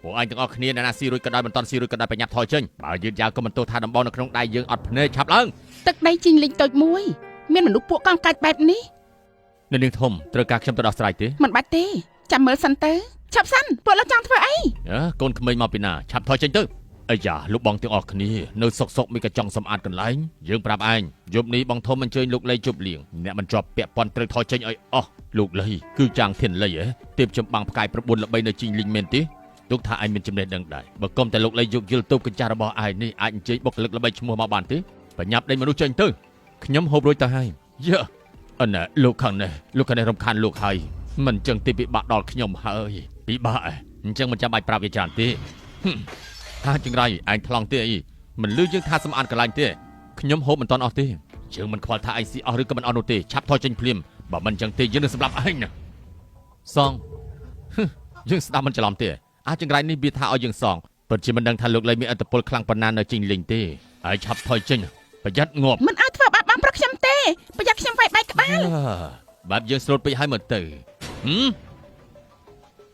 ពួកឯងទាំងអស់គ្នាអ្នកណាស៊ីរួចក៏ដោយមិនតាន់ស៊ីរួចក៏ដោយប្រញាប់ថយចេញបើយឺតយ៉ាវក៏មិនទោសថាដំបងនៅក្នុងដៃយើងអត់ភ្នែកឆាប់ឡើងទឹកដីជីងលីងតូចមួយមានមនុស្សពួកកង់កាច់បែបនេះនៅនាងធំត្រូវការខ្ញុំទៅដោះស្រាយទេមិនបាច់ទេចាំមើលសិនទៅឆាប់សិនពួកលោកចង់ធ្វើអីកូនក្មេងមកពីណាឆាប់ថយចេញទៅអាយ៉ាលោកបងទាំងអស់គ្នានៅសុកមានកញ្ចង់សម្អាតកន្លែងយើងប្រាប់ឯងយប់នេះបងធំអញ្ជើញលោកលីជប់លៀងអ្នកមិនជាប់ពាក់ព័ន្ធត្រូវថយចេញឲ្យអស់លោកលីគឺចាងធានលីទេពចំបាំងផ្កាយ9ល្បីនៅជីងលីងមែនទេលោកថាឯងមានចំណេះដឹងដែរបើគុំតែលោកលីយកយល់ទូបកញ្ចាស់របស់ឯងនេះអាចអញ្ជើញបុគ្គលិកល្បីឈ្មោះមកបានទេបញ្ញាប់ដេញមនុស្សចេញទៅខ្ញុំហូបរួចទៅហើយយើអណែលោកខាងនេះរំខានលោកហើយមិនចឹងទេពិបាកដល់ខ្ញុំហើយពិបាកអញ្ចឹងមិនចាំបាច់ប្រាប់វាច្រើនទេថាចង្រៃឯងថ្លង់ទេអីមិនលឺយើងថាសម្អាតកន្លែងទេខ្ញុំហូបមិនតាន់អស់ទេយើងមិនខ្វល់ថាឯងស៊ីអស់ឬក៏មិនអស់នោះទេឆាប់ថយចេញភ្លាមបើមិនចឹងទេយើងនឹងសម្លាប់ឯងណាសងយើងស្ដាប់មិនច្រឡំទេអាចចង្រៃនេះវាថាឲ្យយើងសងពិតជាមិនដឹងថាលោកលីមានឥទ្ធិពលខ្លាំងប៉ុណ្ណានៅជីងលីងទេហើយឆាប់ថយចេញប្រយ័ត្នងាប់មិនឲ្យធ្វើបាបបងប្រុសខ្ញុំទេប្រយ័ត្នខ្ញុំវាយបែកក្បាលបែបយើងស្លូតពេកហើយមើលទៅ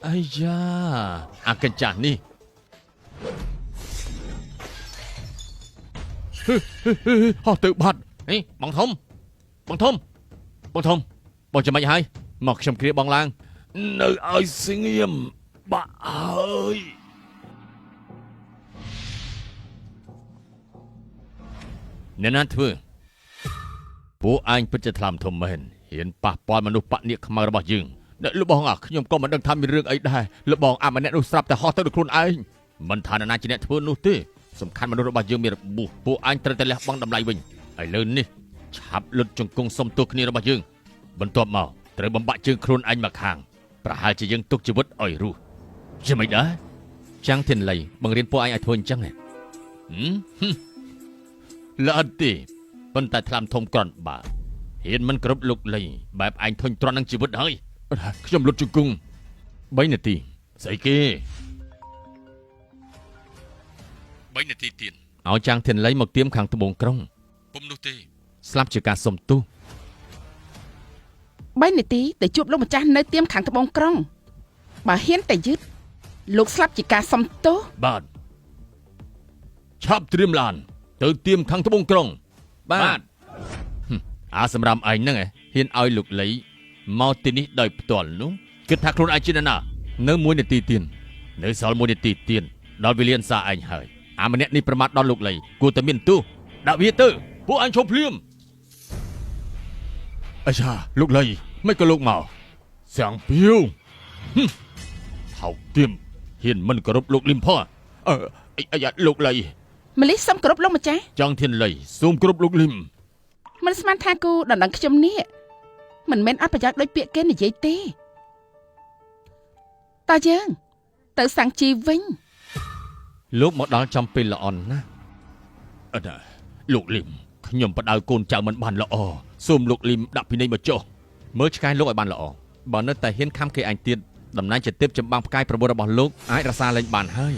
អាយ៉ាអាកញ្ចាស់នេះហោះទៅបាត់ហេបងធំបងចាំមិនហើយមកខ្ញុំគ្រាបងឡើងនៅឲ្យស្ងៀមបាក់ហើយអ្នកណាធ្វើពួកឯងពិតជាថ្លាមធំមែនហ៊ានប៉ះពាល់មនុស្សបកនៀកខ្មៅរបស់យើងអ្នកលបងខ្ញុំក៏មិនដឹងថាមានរឿងអីដែរលបងអាម្នាក់នោះស្រាប់តែហោះទៅដល់ខ្លួនឯងមិនថាណាជាអ្នកធ្វើនោះទេសំខាន់មនុស្សរបស់យើងមានរបួសពួកអញត្រូវតែលះបង់តម្លៃវិញហើយលើនេះឆាប់លុតជង្គង់សុំទោសគ្នារបស់យើងបន្ទាប់មកត្រូវបំបាក់ជើងខ្លួនឯងមកខាងប្រហែលជាយើងទុកជីវិតឲ្យរស់ជាមិនដែរចាំងធានលីបង្រៀនពួកឯងឲ្យធ្វើអញ្ចឹងល្អទេប៉ុន្តែថ្លាមធំក្រន់បើហ៊ានមិនគ្រប់លោកលីបែបឯងធុញទ្រាន់នឹងជីវិតហើយខ្ញុំលុតជង្គង់3នាទីស្អីគេ3នាទីទៀតឲ្យចាំងធានលីមកទៀមខាងត្បូងក្រុងពុំនោះទេស្លាប់ជាការសុំទោស3នាទីទៅជួបលោកម្ចាស់នៅទៀមខាងត្បូងក្រុងបើហ៊ានតែយឺតលោកស្លាប់ជាការសុំទោសបាទឆាប់ត្រៀមឡានទៅទៀមខាងត្បូងក្រុងបាទអាសម្រាប់ឯងហ្នឹងហ៊ានឲ្យលោកលីមកទីនេះដោយផ្ទាល់នោះគិតថាខ្លួនឯងជាណានៅ1នាទីទៀតនៅសល់1នាទីទៀតដល់វេលាអន្សារឯងហើយអាម្នាក់នេះប្រមាថដល់លោកលីគួរតែមានទោសដាក់វាទៅពួកអញឈប់ភ្លាមអាយ៉ាលោកលីមិនក៏លោកមកសាំងភៀវថោកទៀមហ៊ានមិនគោរពលោកលឹមផអាយ៉ាលោកលីម៉លីសុំគោរពលោកម្ចាស់ចង់ធានលីសូមគោរពលោកលឹមមិនស្មានថាគូដណ្ដឹងខ្ញុំនេះមិនមែនអត់ប្រយោជន៍ដូចពាក្យគេនិយាយទេតើយើងទៅសាំងជីវិញលោកមកដល់ចំពេលល្អណាស់អត់លោកលឹមខ្ញុំបដៅកូនចៅមិនបានល្អសូមលោកលឹមដាក់ពិន័យមកចុះមើលឆ្កែលោកឲ្យបានល្អបើនៅតែហ៊ានខំគេឯងទៀតតំណែងជាទេពចម្បាំងផ្កាយ9របស់លោកអាចរសារលែងបានហើយ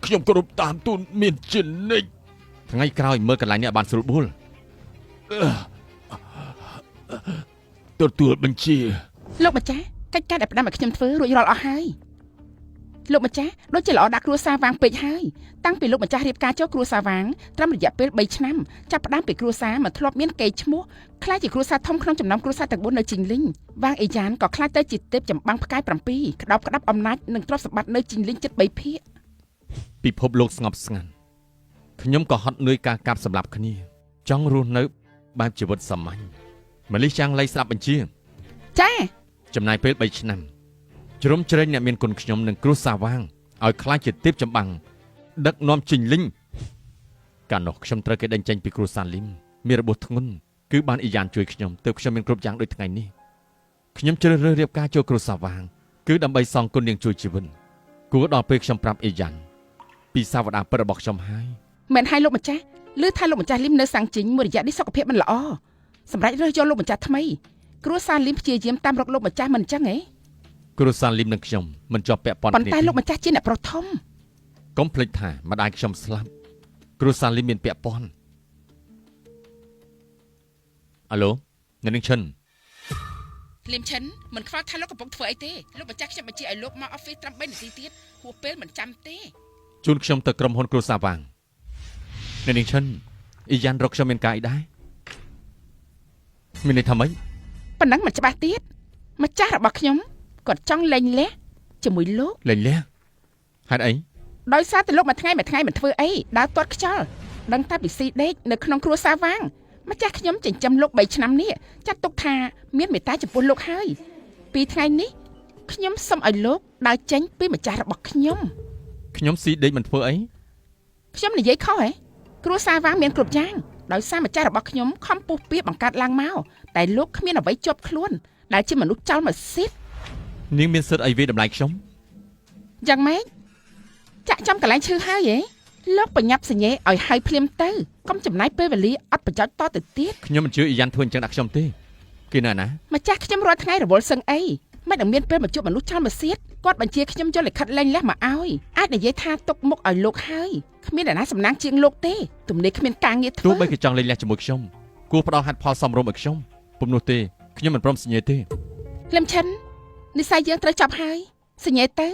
ខ្ញុំគោរពតាមទូនមានជានិច្ចថ្ងៃក្រោយមើលកន្លែងនេះឲ្យបានស្រួលបួលទទួលបញ្ជាលោកម្ចាស់កិច្ចការដែលផ្ដាំឲ្យខ្ញុំធ្វើរួចរាល់អស់ហើយលោកម្ចាស់ដូចជាល្អដាក់គ្រួសារវាងពេកហើយតាំងពីលោកម្ចាស់រៀបការចូលគ្រួសារវាងត្រឹមរយៈពេល3ឆ្នាំចាប់ផ្ដើមពីគ្រួសារមកធ្លាប់មានកេរ្តិ៍ឈ្មោះខ្លាចជាគ្រួសារធំក្នុងចំណោមគ្រួសារទាំង4នៅជីងលីងវាងអេយ៉ានក៏ខ្លាចទៅជាទេពចម្បាំងផ្កាយ7ក្តោបក្តាប់អំណាចនិងទ្រព្យសម្បត្តិនៅជីងលីងជិត3ភាគពិភពលោកស្ងប់ស្ងាត់ខ្ញុំក៏ហត់នឿយការកាប់សម្លាប់គ្នាចង់រស់នៅបែបជីវិតសាមញ្ញម៉ាលីចាំងលៃស្ដាប់បញ្ជាចាចំណាយពេល3ឆ្នាំជ្រុំជ្រែងអ្នកមានគុណខ្ញុំនឹងគ្រួសារវាងឲ្យខ្លាចជាទេពចម្បាំងដឹកនាំជីងលីងកាលនោះខ្ញុំត្រូវគេដេញចេញពីគ្រួសារលីមមានរបួសធ្ងន់គឺបានអ៊ីយ៉ានជួយខ្ញុំទើបខ្ញុំមានគ្រប់យ៉ាងដូចថ្ងៃនេះខ្ញុំជ្រើសរើសរៀបការចូលគ្រួសារវាងគឺដើម្បីសងគុណនាងជួយជីវិតគួរដល់ពេលខ្ញុំប្រាប់អ៊ីយ៉ានពីសាវតាពិតរបស់ខ្ញុំហើយមិនឲ្យលោកម្ចាស់ឮថាលោកម្ចាស់លីមនៅសាំងជីងមួយរយៈនេះសុខភាពមិនល្អសម្រាប់រើសយកលោកម្ចាស់ថ្មីគ្រួសារលីមព្យាយាមតាមរកលោកម្ចាស់មិនអញ្ចឹងហ៎គ្រួសារលីមនិងខ្ញុំមិនជាប់ពាក់ព័ន្ធគ្នាប៉ុន្តែលោកម្ចាស់ជាអ្នកប្រុសធំកុំភ្លេចថាម្ដាយខ្ញុំស្លាប់គ្រួសារលីមមានពាក់ព័ន្ធអាឡូអ្នកនាងឈិន លៀមឈិនមិនខ្វល់ថាលោកកំពុងធ្វើអីទេលោកម្ចាស់ខ្ញុំបញ្ជាឲ្យលោកមកអอฟហ្វិសត្រឹម3នាទីទៀតហួសពេលមិនចាំទេ ជូនខ្ញុំទៅក្រុមហ៊ុនគ្រួសារវាងអ្នកនាងឈិនអ៊ីយ៉ានរកខ្ញុំមានការអីដែរមានន័យថាម៉េច ប៉ុណ្ណឹងមិនច្បាស់ទៀតម្ចាស់របស់ខ្ញុំគាត់ចង់លែងលះជាមួយលោក លែងលះហេតុអី ដោយសារតែលោកមួយថ្ងៃមិនធ្វើអីដើរទាត់ខ្យល់ដឹងតែពីស៊ីដេកនៅក្នុងគ្រួសារវាងម្ចាស់ខ្ញុំចិញ្ចឹមលោក3ឆ្នាំនេះចាត់ទុកថាមានមេត្តាចំពោះលោកហើយពីថ្ងៃនេះខ្ញុំសូមឲ្យលោកដើរចេញពីម្ចាស់របស់ខ្ញុំ ខ្ញុំស៊ីដេកមិនធ្វើអី ខ្ញុំនិយាយខុសហ៎គ្រួសារវាងមានគ្រប់យ៉ាងដោយសារម្ចាស់របស់ខ្ញុំខំពុះពៀបង្កើតឡើងមកតែលោកគ្មានអ្វីជាប់ខ្លួនដែលជាមនុស្សចោលមកស៊ីត នាងមានសិទ្ធិអីវាតម្លៃខ្ញុំ យ៉ាងម៉េចចាក់ចំកន្លែងឈឺហើយហ៎លោកបញ្ញាប់សញ្ញេឲ្យហើយភ្លាមទៅកុំចំណាយពេលវេលាអត់ប្រយោជន៍តទៅទៀត ខ្ញុំមិនជឿអ៊ីយ៉ានធ្វើអញ្ចឹងដាក់ខ្ញុំទេគេនៅណា ម្ចាស់ខ្ញុំរាល់ថ្ងៃរវល់សឹងអីមិននឹងមានពេលមកជួបមនុស្សចោលមកសៀតគាត់បញ្ជាខ្ញុំយកលិខិតលែងលះមកឲ្យអាចនិយាយថាទុកមុខឲ្យលោកហើយគ្មានអ្នកណាសំណាងជាងលោកទេទំនេរគ្មានការងារ ទោះ ធ្វើ បីគេចង់លេងលះជាមួយខ្ញុំគួរផ្ដល់ហេតុផលសមរម្យឲ្យខ្ញុំពុំនោះទេខ្ញុំមិនព្រមសញ្ញេទេ លឹមឈិននិស័យយើងត្រូវចប់ហើយសញ្ញេទៅ